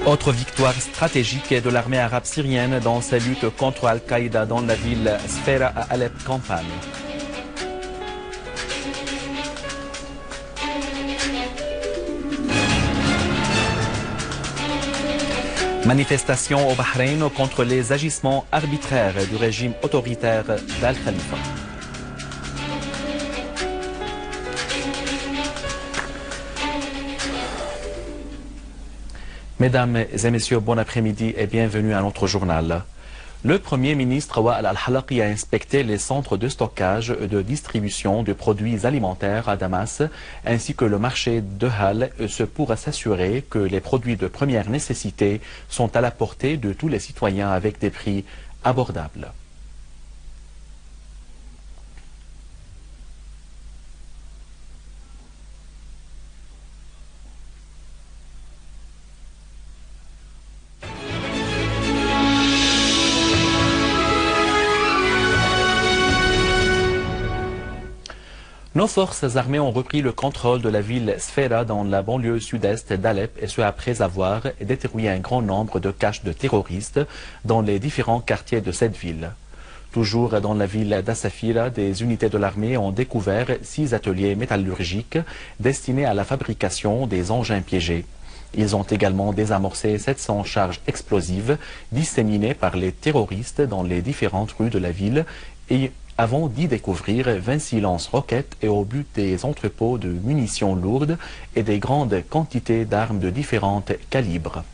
Autre victoire stratégique de l'armée arabe syrienne dans sa lutte contre Al-Qaïda dans la ville Sfera à Alep-Campagne. Manifestation au Bahreïn contre les agissements arbitraires du régime autoritaire d'Al-Khalifa. Mesdames et messieurs, bon après-midi et bienvenue à notre journal. Le Premier ministre Wael Al-Halaqi a inspecté les centres de stockage et de distribution de produits alimentaires à Damas, ainsi que le marché de Hal, pour s'assurer que les produits de première nécessité sont à la portée de tous les citoyens avec des prix abordables. Nos forces armées ont repris le contrôle de la ville Sfera dans la banlieue sud-est d'Alep, et ce après avoir détruit un grand nombre de caches de terroristes dans les différents quartiers de cette ville. Toujours dans la ville d'Assafira, des unités de l'armée ont découvert 6 ateliers métallurgiques destinés à la fabrication des engins piégés. Ils ont également désamorcé 700 charges explosives disséminées par les terroristes dans les différentes rues de la ville et avant d'y découvrir 26 lance-roquettes et au but des entrepôts de munitions lourdes et des grandes quantités d'armes de différents calibres.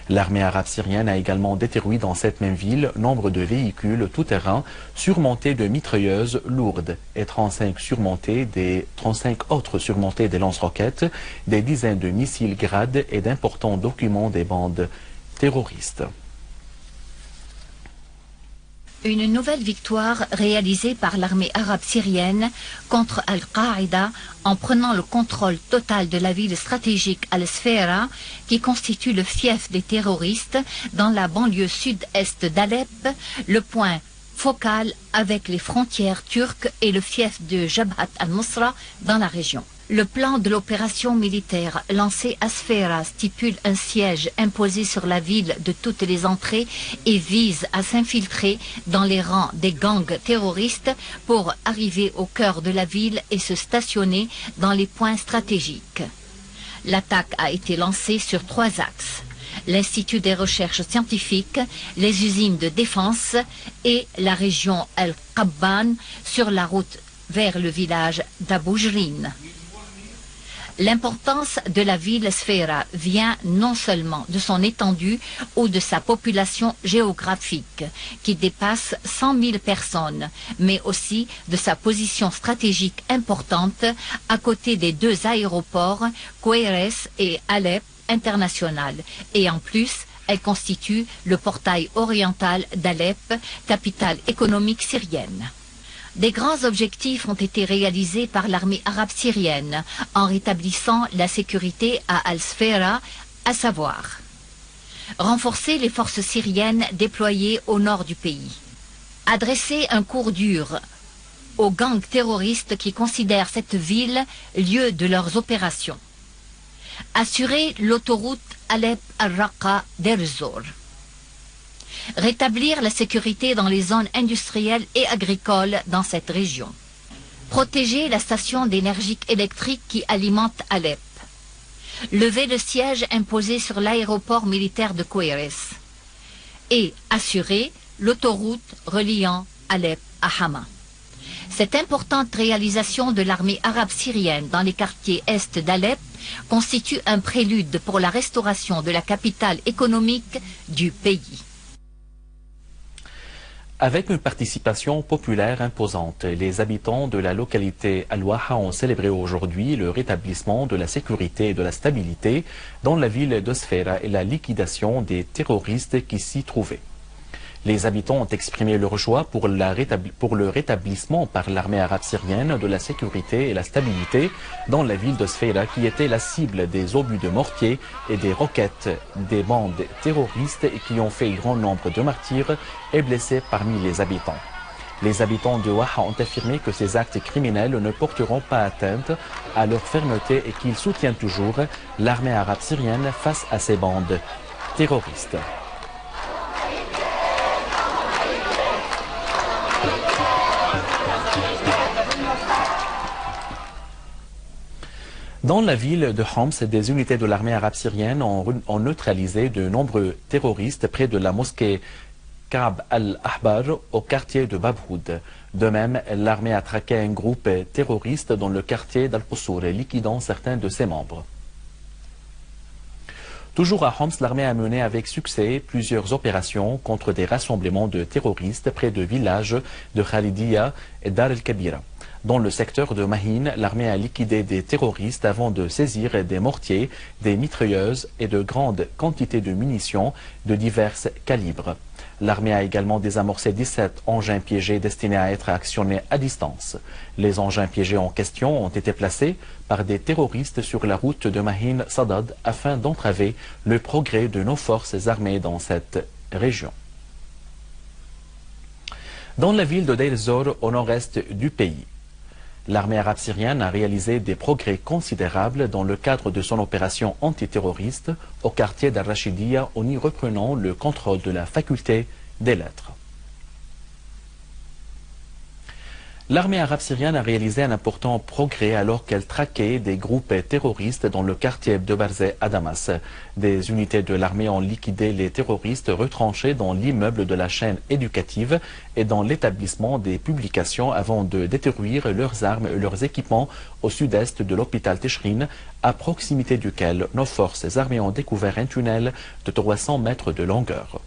L'armée arabe syrienne a également détruit dans cette même ville nombre de véhicules tout-terrain surmontés de mitrailleuses lourdes et 35 autres surmontés des lance-roquettes, des dizaines de missiles Grad et d'importants documents des bandes terroristes. Une nouvelle victoire réalisée par l'armée arabe syrienne contre Al-Qaïda en prenant le contrôle total de la ville stratégique Al-Sfera qui constitue le fief des terroristes dans la banlieue sud-est d'Alep, le point focal avec les frontières turques et le fief de Jabhat al-Nusra dans la région. Le plan de l'opération militaire lancée à Sfera stipule un siège imposé sur la ville de toutes les entrées et vise à s'infiltrer dans les rangs des gangs terroristes pour arriver au cœur de la ville et se stationner dans les points stratégiques. L'attaque a été lancée sur 3 axes: l'Institut des recherches scientifiques, les usines de défense et la région Al-Qabban sur la route vers le village d'Aboujrine. L'importance de la ville Sfera vient non seulement de son étendue ou de sa population géographique, qui dépasse 100 000 personnes, mais aussi de sa position stratégique importante à côté des 2 aéroports, Kouérès et Alep international. Et en plus, elle constitue le portail oriental d'Alep, capitale économique syrienne. Des grands objectifs ont été réalisés par l'armée arabe syrienne en rétablissant la sécurité à Al-Sfera, à savoir renforcer les forces syriennes déployées au nord du pays, adresser un coup dur aux gangs terroristes qui considèrent cette ville lieu de leurs opérations, assurer l'autoroute Alep-al-Raqqa-Deir-Zor, rétablir la sécurité dans les zones industrielles et agricoles dans cette région, protéger la station d'énergie électrique qui alimente Alep, lever le siège imposé sur l'aéroport militaire de Kouérès et assurer l'autoroute reliant Alep à Hama. Cette importante réalisation de l'armée arabe syrienne dans les quartiers est d'Alep constitue un prélude pour la restauration de la capitale économique du pays. Avec une participation populaire imposante, les habitants de la localité Al-Waha ont célébré aujourd'hui le rétablissement de la sécurité et de la stabilité dans la ville de Sfera et la liquidation des terroristes qui s'y trouvaient. Les habitants ont exprimé leur joie pour le rétablissement par l'armée arabe syrienne de la sécurité et la stabilité dans la ville de Sfera qui était la cible des obus de mortier et des roquettes des bandes terroristes et qui ont fait grand nombre de martyrs et blessés parmi les habitants. Les habitants de Waha ont affirmé que ces actes criminels ne porteront pas atteinte à leur fermeté et qu'ils soutiennent toujours l'armée arabe syrienne face à ces bandes terroristes. Dans la ville de Homs, des unités de l'armée arabe syrienne ont neutralisé de nombreux terroristes près de la mosquée Ka'b al-Ahbar au quartier de Babhoud. De même, l'armée a traqué un groupe terroriste dans le quartier d'Al-Qussour, liquidant certains de ses membres. Toujours à Homs, l'armée a mené avec succès plusieurs opérations contre des rassemblements de terroristes près de villages de Khalidiya et Dar el-Kabira. Dans le secteur de Mahin, l'armée a liquidé des terroristes avant de saisir des mortiers, des mitrailleuses et de grandes quantités de munitions de divers calibres. L'armée a également désamorcé 17 engins piégés destinés à être actionnés à distance. Les engins piégés en question ont été placés par des terroristes sur la route de Mahin-Sadad afin d'entraver le progrès de nos forces armées dans cette région. Dans la ville de Deir ez-Zor, au nord-est du pays, l'armée arabe syrienne a réalisé des progrès considérables dans le cadre de son opération antiterroriste au quartier d'Al-Rashidiyya en y reprenant le contrôle de la faculté des lettres. L'armée arabe syrienne a réalisé un important progrès alors qu'elle traquait des groupes terroristes dans le quartier de Barzeh à Damas. Des unités de l'armée ont liquidé les terroristes retranchés dans l'immeuble de la chaîne éducative et dans l'établissement des publications avant de détruire leurs armes et leurs équipements au sud-est de l'hôpital Tishrin, à proximité duquel nos forces armées ont découvert un tunnel de 300 mètres de longueur.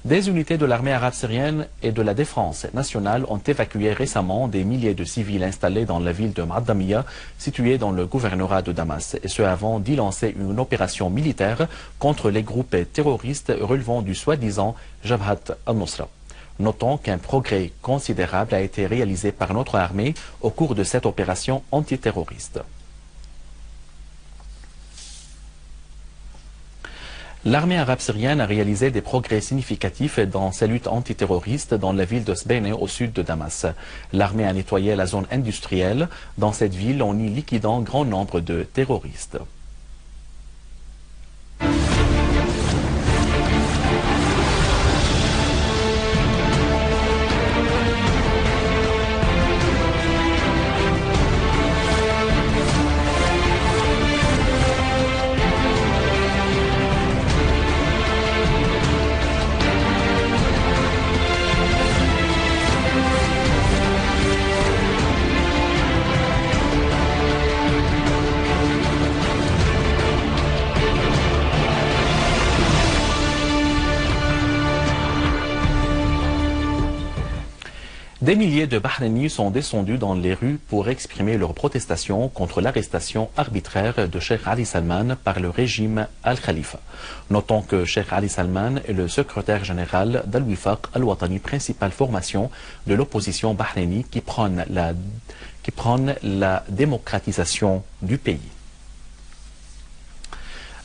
Des unités de l'armée arabe syrienne et de la défense nationale ont évacué récemment des milliers de civils installés dans la ville de Ma'addamiya, située dans le gouvernorat de Damas, et ce avant d'y lancer une opération militaire contre les groupes terroristes relevant du soi-disant Jabhat al-Nusra. Notons qu'un progrès considérable a été réalisé par notre armée au cours de cette opération antiterroriste. L'armée arabe syrienne a réalisé des progrès significatifs dans sa lutte antiterroriste dans la ville de Sbene au sud de Damas. L'armée a nettoyé la zone industrielle dans cette ville en y liquidant grand nombre de terroristes. Des milliers de Bahrainis sont descendus dans les rues pour exprimer leur protestation contre l'arrestation arbitraire de Cheikh Ali Salman par le régime Al-Khalifa. Notons que Cheikh Ali Salman est le secrétaire général d'Al-Wifaq Al-Watani, principale formation de l'opposition bahreïnie qui prône la démocratisation du pays.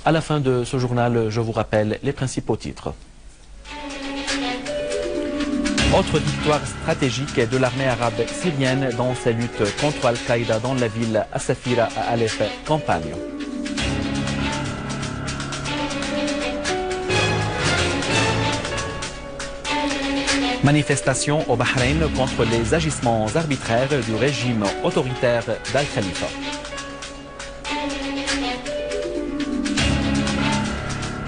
À la fin de ce journal, je vous rappelle les principaux titres. Autre victoire stratégique de l'armée arabe syrienne dans sa lutte contre Al-Qaïda dans la ville As-Safira à Alep, campagne. Manifestation au Bahreïn contre les agissements arbitraires du régime autoritaire d'Al-Khalifa.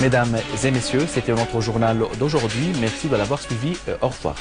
Mesdames et messieurs, c'était notre journal d'aujourd'hui. Merci de l'avoir suivi. Au revoir.